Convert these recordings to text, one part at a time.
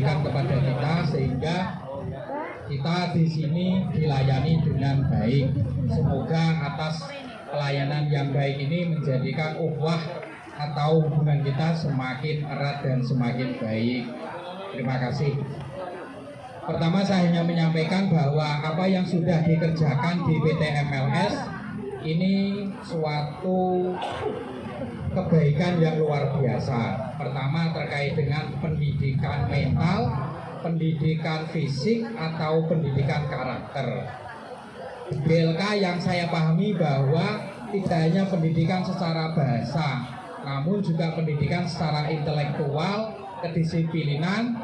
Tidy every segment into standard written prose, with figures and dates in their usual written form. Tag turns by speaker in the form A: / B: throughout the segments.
A: berikan kepada kita sehingga kita di sini dilayani dengan baik. Semoga atas pelayanan yang baik ini menjadikan ukhuwah atau hubungan kita semakin erat dan semakin baik. Terima kasih. Pertama, saya hanya menyampaikan bahwa apa yang sudah dikerjakan di PT MLS ini suatu kebaikan yang luar biasa. Pertama, terkait dengan pendidikan mental, pendidikan fisik, atau pendidikan karakter. BLK yang saya pahami bahwa tidak hanya pendidikan secara bahasa, namun juga pendidikan secara intelektual, kedisiplinan,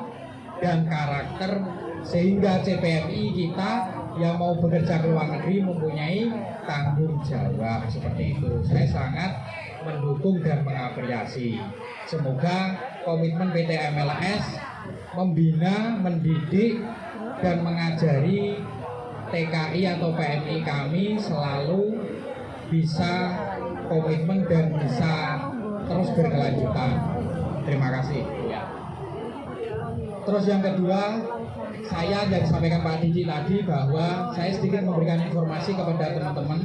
A: dan karakter, sehingga CPNI kita yang mau bekerja ke luar negeri mempunyai tanggung jawab seperti itu. Saya sangat mendukung dan mengapresiasi. Semoga komitmen PT MLS membina, mendidik, dan mengajari TKI atau PMI kami selalu bisa komitmen dan bisa terus berkelanjutan. Terima kasih. Terus yang kedua, saya yang disampaikan Pak Diki tadi bahwa saya sedikit memberikan informasi kepada teman-teman.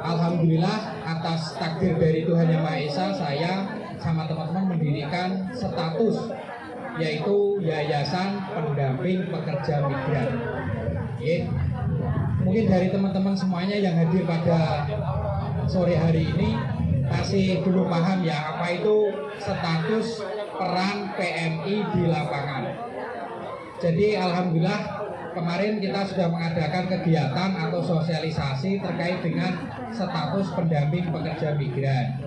A: Alhamdulillah atas takdir dari Tuhan Yang Maha Esa, saya sama teman-teman mendirikan status yaitu Yayasan Pendamping Pekerja Migran. Mungkin dari teman-teman semuanya yang hadir pada sore hari ini masih belum paham ya apa itu status peran PMI di lapangan. Jadi alhamdulillah kemarin kita sudah mengadakan kegiatan atau sosialisasi terkait dengan status pendamping pekerja migran.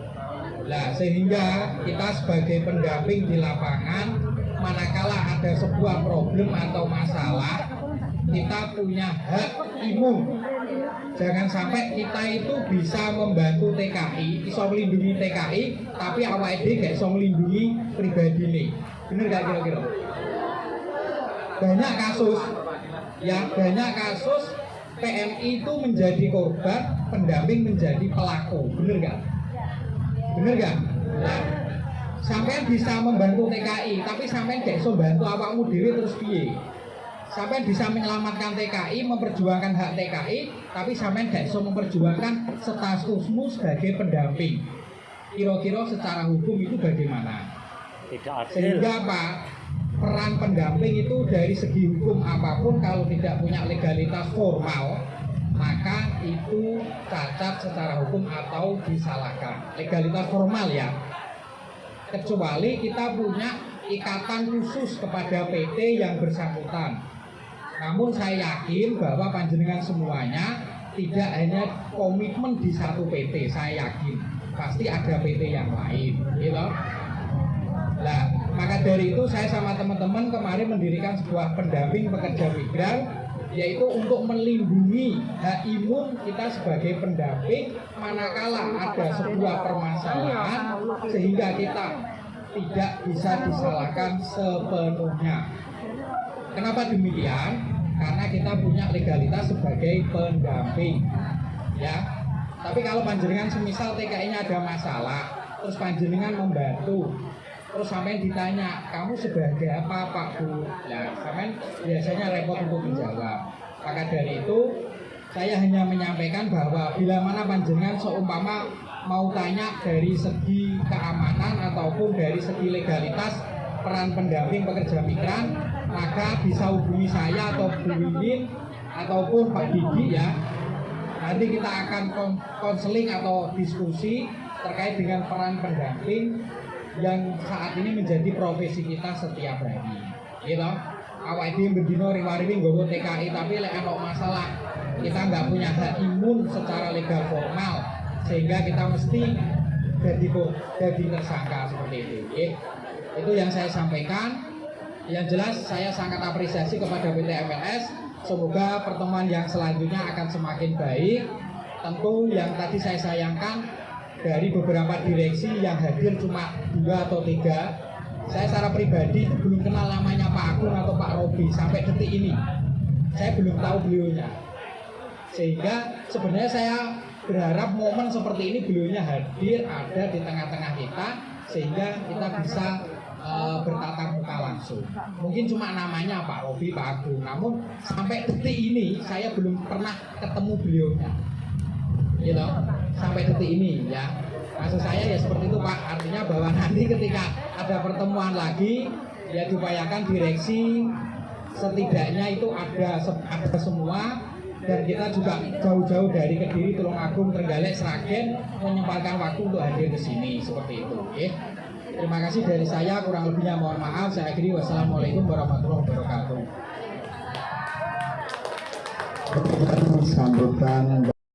A: Nah, sehingga kita sebagai pendamping di lapangan, manakala ada sebuah problem atau masalah, kita punya hak imun. Jangan sampai kita itu bisa membantu TKI, bisa melindungi TKI, tapi awake dhewe gak bisa melindungi pribadi ini. Bener gak kira-kira? Banyak kasus, ya banyak kasus PMI itu menjadi korban, pendamping menjadi pelaku. Bener gak? Bener gak? Nah, sampai bisa membantu TKI, tapi sampai gak bisa membantu awakmu dhewe terus piye? Sampai bisa menyelamatkan TKI, memperjuangkan hak TKI, tapi sampai gak bisa memperjuangkan statusmu sebagai pendamping. Kira-kira secara hukum itu bagaimana?
B: Tidak adil.
A: Sehingga Pak, peran pendamping itu dari segi hukum apapun kalau tidak punya legalitas formal, maka itu cacat secara hukum atau disalahkan. Legalitas formal ya. Kecuali kita punya ikatan khusus kepada PT yang bersangkutan. Namun saya yakin bahwa panjenengan semuanya tidak hanya komitmen di satu PT, saya yakin pasti ada PT yang lain, gitu. Nah, maka dari itu saya sama teman-teman kemarin mendirikan sebuah pendamping pekerja migran, yaitu untuk melindungi hak imun kita sebagai pendamping manakala ada sebuah permasalahan sehingga kita tidak bisa disalahkan sepenuhnya. Kenapa demikian? Karena kita punya legalitas sebagai pendamping, ya. Tapi kalau panjenengan semisal TKI-nya ada masalah, terus panjenengan membantu, terus sampai ditanya, kamu sebagai apa Pak Bu? Nah, sampai biasanya repot untuk menjawab. Maka dari itu, saya hanya menyampaikan bahwa bila mana panjenengan seumpama mau tanya dari segi keamanan ataupun dari segi legalitas peran pendamping pekerja migran, maka bisa hubungi saya atau Bu Wiwin ataupun Pak Didi ya. Nanti kita akan konseling atau diskusi terkait dengan peran pendamping yang saat ini menjadi profesi kita setiap hari. Gitu. Awak dhewe bendino riwari nggowo TKI tapi lek ana masalah kita nggak punya hak imun secara legal formal sehingga kita mesti jadi tersangka seperti itu. Itu yang saya sampaikan. Yang jelas saya sangat apresiasi kepada PT MLS. Semoga pertemuan yang selanjutnya akan semakin baik. Tentu yang tadi saya sayangkan dari beberapa direksi yang hadir cuma 2 atau 3. Saya secara pribadi belum kenal namanya Pak Agung atau Pak Robi sampai detik ini. Saya belum tahu beliaunya. Sehingga sebenarnya saya berharap momen seperti ini beliaunya hadir ada di tengah-tengah kita sehingga kita bisa bertatap muka langsung. Mungkin cuma namanya Pak Robi, Pak Agung, namun sampai detik ini saya belum pernah ketemu beliaunya, gitu. Sampai detik ini ya. Maksud saya ya seperti itu Pak, artinya bahwa nanti ketika ada pertemuan lagi, ya diupayakan direksi setidaknya itu ada semua, dan kita juga jauh-jauh dari Kediri, Tulungagung, Trenggalek, Sragen menyempatkan waktu untuk hadir ke sini seperti itu. Okay? Terima kasih dari saya, kurang lebihnya mohon maaf. Saya akhiri, wassalamualaikum warahmatullahi wabarakatuh.
B: Sambutan